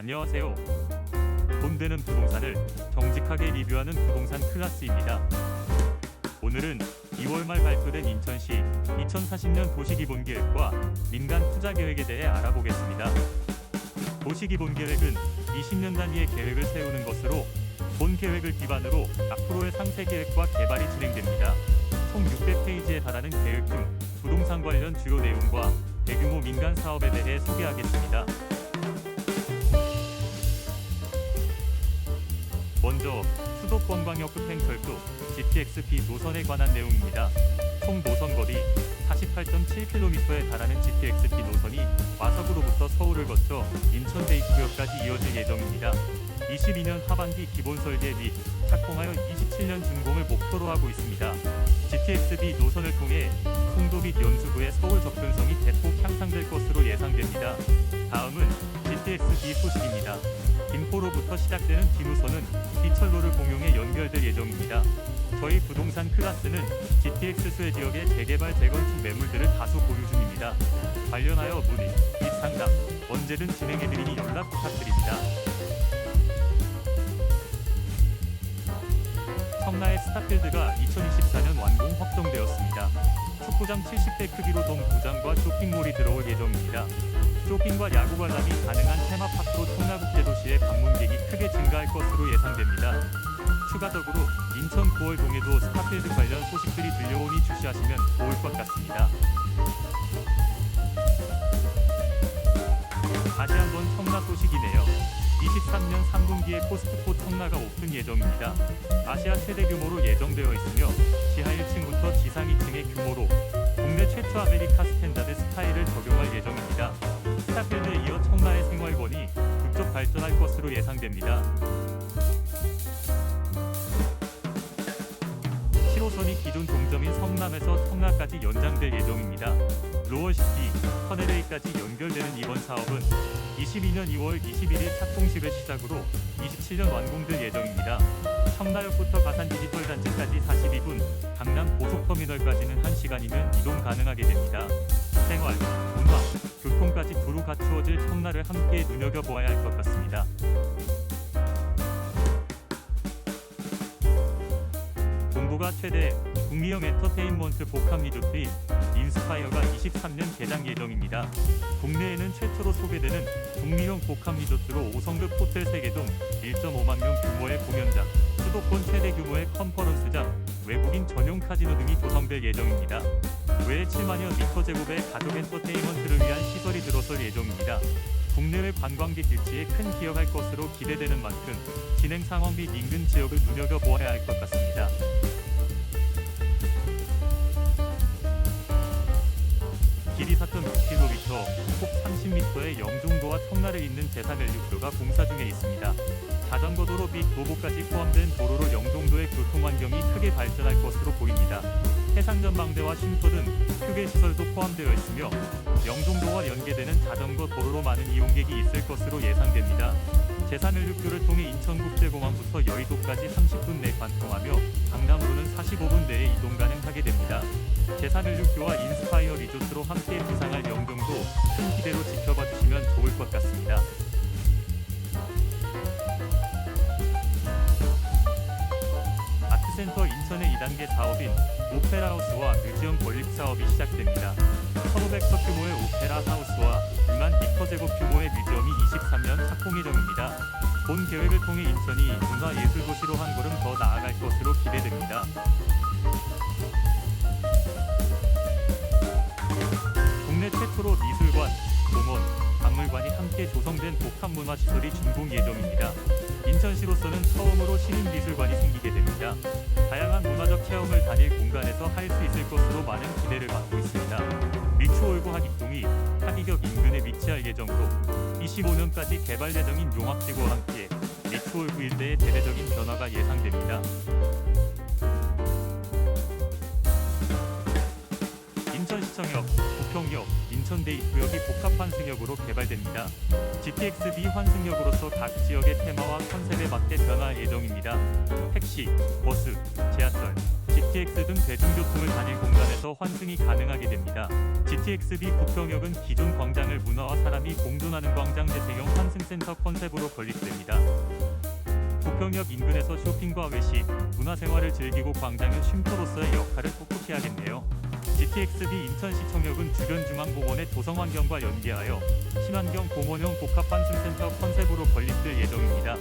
안녕하세요. 돈 되는 부동산을 정직하게 리뷰하는 부동산 클라스입니다. 오늘은 2월 말 발표된 인천시 2040년 도시기본계획과 민간 투자계획에 대해 알아보겠습니다. 도시기본계획은 20년 단위의 계획을 세우는 것으로 본 계획을 기반으로 앞으로의 상세 계획과 개발이 진행됩니다. 총 600페이지에 달하는 계획 중 부동산 관련 주요 내용과 대규모 민간 사업에 대해 소개하겠습니다. 먼저 수도권 광역 급행철도 GTX-B 노선에 관한 내용입니다. 총 노선 거리 48.7km에 달하는 GTX-B 노선이 와석으로부터 서울을 거쳐 인천 대입구역까지 이어질 예정입니다. 22년 하반기 기본 설계 및 착공하여 27년 준공을 목표로 하고 있습니다. GTX-B 노선을 통해 송도 및 연수구의 서울 접근성이 대폭 향상될 것으로 예상됩니다. 다음은 GTX-B 소식입니다. 김포로부터 시작되는 B노선은 B철로를 공용해 연결될 예정입니다. 저희 부동산 클라스는 GTX 수혜 지역의 재개발, 재건축 매물들을 다수 보유 중입니다. 관련하여 문의 및 상담 언제든 진행해드리니 연락 부탁드립니다. 청라의 스타필드가 2024년 완공 확정되었습니다. 축구장 70대 크기로 동구장과 쇼핑몰이 들어올 예정입니다. 쇼핑과 야구 관람이 가능한 테마파크로 청라국제도시의 방문객이 크게 증가할 것으로 예상됩니다. 추가적으로 인천 9월동에도 스타필드 관련 소식들이 들려오니 주시하시면 좋을 것 같습니다. 다시 한번 청라 소식이네요. 23년 3분기에 코스트코 청라가 오픈 예정입니다. 아시아 최대 규모로 예정되어 있으며 지하 1층부터 지상 2층의 규모로 국내 최초 아메리카 스탠다드 스타일을 적용할 예정입니다. 스타필드에 이어 청라의 생활권이 급속 발전할 것으로 예상됩니다. 7호선이 기존 종점인 성남에서 청라까지 연장될 예정입니다. 로어시티, 터널A까지 연결되는 이번 사업은 22년 2월 21일 착공식을 시작으로 27년 완공될 예정입니다. 청라역부터 가산 디지털 단지까지 42분, 강남 고속터미널까지는 1시간이면 이동 가능하게 됩니다. 생활, 문화, 교통까지 두루 갖추어질 청라를 함께 눈여겨보아야 할 것 같습니다. 동부가 최대 북미형 엔터테인먼트 복합 리조트인 인스파이어가 23년 개장 예정입니다. 국내에는 최초로 소개되는 북미형 복합 리조트로 5성급 호텔 3개동 1.5만 명 규모의 공연장, 수도권 최대 규모의 컨퍼런스장, 외국인 전용 카지노 등이 조성될 예정입니다. 외에 7만여 미터 제곱의 가족 엔터테인먼트를 위한 시설이 들어설 예정입니다. 국내외 관광객 유치에 큰 기여할 것으로 기대되는 만큼 진행 상황 및 인근 지역을 눈여겨보아야 할 것 같습니다. 길이 4.6km, 폭 30m의 영종도와 청라를 잇는 제3연륙도가 공사 중에 있습니다. 자전거도로 및 도보까지 포함된 도로로 영종도의 교통환경이 크게 발전할 것으로 보입니다. 해상전망대와 쉼터 등 휴게시설도 포함되어 있으며 영종도와 연계되는 자전거 도로로 많은 이용객이 있을 것으로 예상됩니다. 제3연륙도를 통해 인천국제공항부터 여의도까지 30분 내 관통하며 강남으로는 45분 내에 이동 가능하게 됩니다. 제3연륙도와 인스파이어 리조트로 함께 부상할 영종도 큰 기대로 지켜봐 주시면 좋을 것 같습니다. 아트센터 인천의 2단계 사업인 오페라하우스와 뮤지엄 건립 사업이 시작됩니다. 1,500석 규모의 오페라 하우스와 2만 미터 제곱 규모의 뮤지엄이 23년 착공 예정입니다. 본 계획을 통해 인천이 문화예술도시로 한 걸음 더 나아갈 것으로 기대됩니다. 국내 최초로 미술관, 공원, 박물관이 함께 조성된 복합문화시설이 준공 예정입니다. 인천시로서는 처음으로 시민미술관이 생기게 됩니다. 다양한 문화적 체험을 단일 공간에서 할 수 있을 것으로 많은 기대를 받고 있습니다. 리추홀구 하객동이 하기역 인근에 위치할 예정으로 25년까지 개발 예정인 용학지구와 함께 리추홀구 일대의 대대적인 변화가 예상됩니다. 인천시청역, 부평역, 인천대입구역이 복합 환승역으로 개발됩니다. GTX-B 환승역으로서 각 지역의 테마와 컨셉에 맞게 변화할 예정입니다. 택시, 버스, 지하철, GTX 등 대중교통을 다닐 공간에서 환승이 가능하게 됩니다. GTX-B 부평역은 기존 광장을 문화와 사람이 공존하는 광장 재생형 환승센터 컨셉으로 건립됩니다. 부평역 인근에서 쇼핑과 외식, 문화생활을 즐기고 광장의 쉼터로서의 역할을 톡톡히 하겠네요. GTX-B 인천시청역은 주변 중앙공원의 도성환경과 연계하여 친환경 공원형 복합 환승센터 컨셉으로 건립될 예정입니다.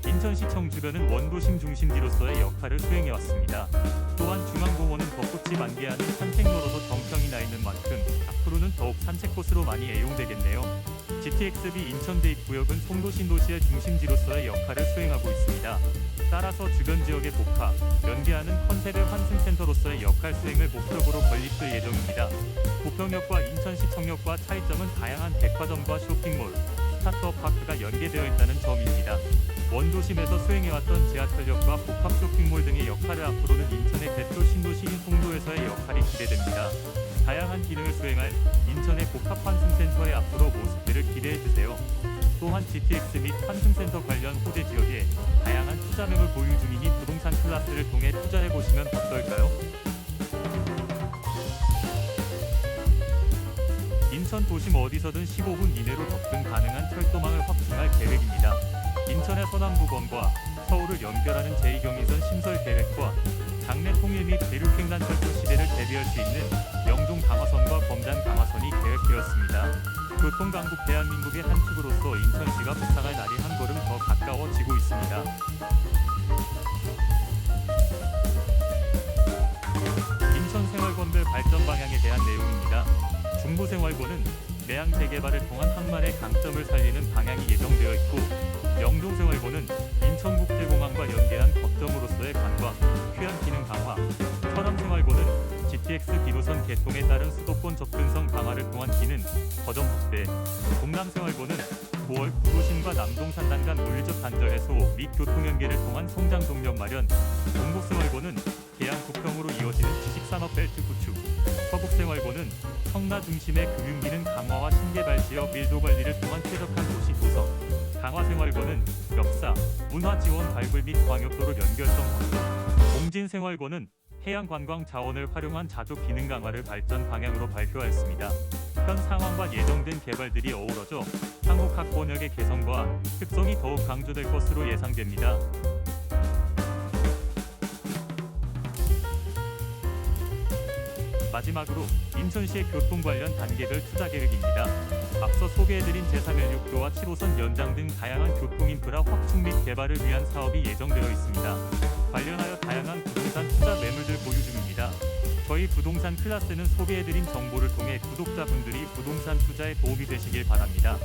인천시청 주변은 원도심 중심지로서의 역할을 수행해왔습니다. 또한 중앙공원은 벚꽃이 만개하는 산책로로도 정평이 나 있는 만큼 앞으로는 더욱 산책코스로 많이 애용되겠네요. GTX-B 인천대입구역은 송도신도시의 중심지로서의 역할을 수행하고 있습니다. 따라서 주변 지역의 복합, 연계하는 컨셉의 환승센터로서의 역할 수행을 목적으로 건립될 예정입니다. 부평역과 인천시청역과 차이점은 다양한 백화점과 쇼핑몰, 스타트업 파크가 연계되어 있다는 점입니다. 원도심에서 수행해왔던 지하철역과 복합 쇼핑몰 등의 역할을 앞으로는 인천의 대표 신도시인 송도에서의 역할이 기대됩니다. 다양한 기능을 수행할 인천의 복합 환승센터의 앞으로 모습들을 기대해주세요. 또한 GTX 및 환승센터 관련 호재 지역에 다양한 투자명을 보유 중이니 부동산 클래스를 통해 투자해보시면 어떨까요? 인천 도심 어디서든 15분 이내로 접근 가능한 철도망을 확충할 계획입니다. 인천의 서남부건과 서울을 연결하는 제2경의선 신설 계획과 장내 통일 및 대륙횡단 철도 시대를 대비할 수 있는 영종 강화선과 검단 강화선이 계획되었습니다. 교통강국 대한민국의 한 축으로서 인천시가 부상할 날이 한 걸음 더 가까워지고 있습니다. 인천 생활권별 발전 방향에 대한 내용입니다. 중부생활권은 매양 재개발을 통한 항만의 강점을 살리는 방향이 예정되어 있고, 영종생활권은 인천국제공항과 연계한 거점으로서의 관광, 휴양 기능 강화, 서남생활권은 GTX-B 노선 개통에 따른 수도권 접근성 강화를 통한 기능, 거점 확대, 동남생활권은 9월 구도심과 남동산단 간 물리적 단절 해소 및 교통 연계를 통한 성장 동력 마련, 동북생활권은 계양 부평으로 이어지는 지식산업벨트 구축, 서북생활권은 청라 중심의 금융기능 강화와 신개발 지역 밀도 관리를 통한 쾌적한 도시 조성, 강화생활권은 역사, 문화 지원 발굴 및 광역도로 연결성 확대, 공진생활권은 해양 관광 자원을 활용한 자조 기능 강화를 발전 방향으로 발표하였습니다. 현 상황과 예정된 개발들이 어우러져 향후 각 권역의 개성과 특성이 더욱 강조될 것으로 예상됩니다. 마지막으로 인천시의 교통 관련 단계별 투자 계획입니다. 앞서 소개해드린 제316도와 7호선 연장 등 다양한 교통 인프라 확충 및 개발을 위한 사업이 예정되어 있습니다. 관련하여 다양한 부동산 투자 매물들 보유 중입니다. 저희 부동산 클래스는 소개해드린 정보를 통해 구독자분들이 부동산 투자에 도움이 되시길 바랍니다.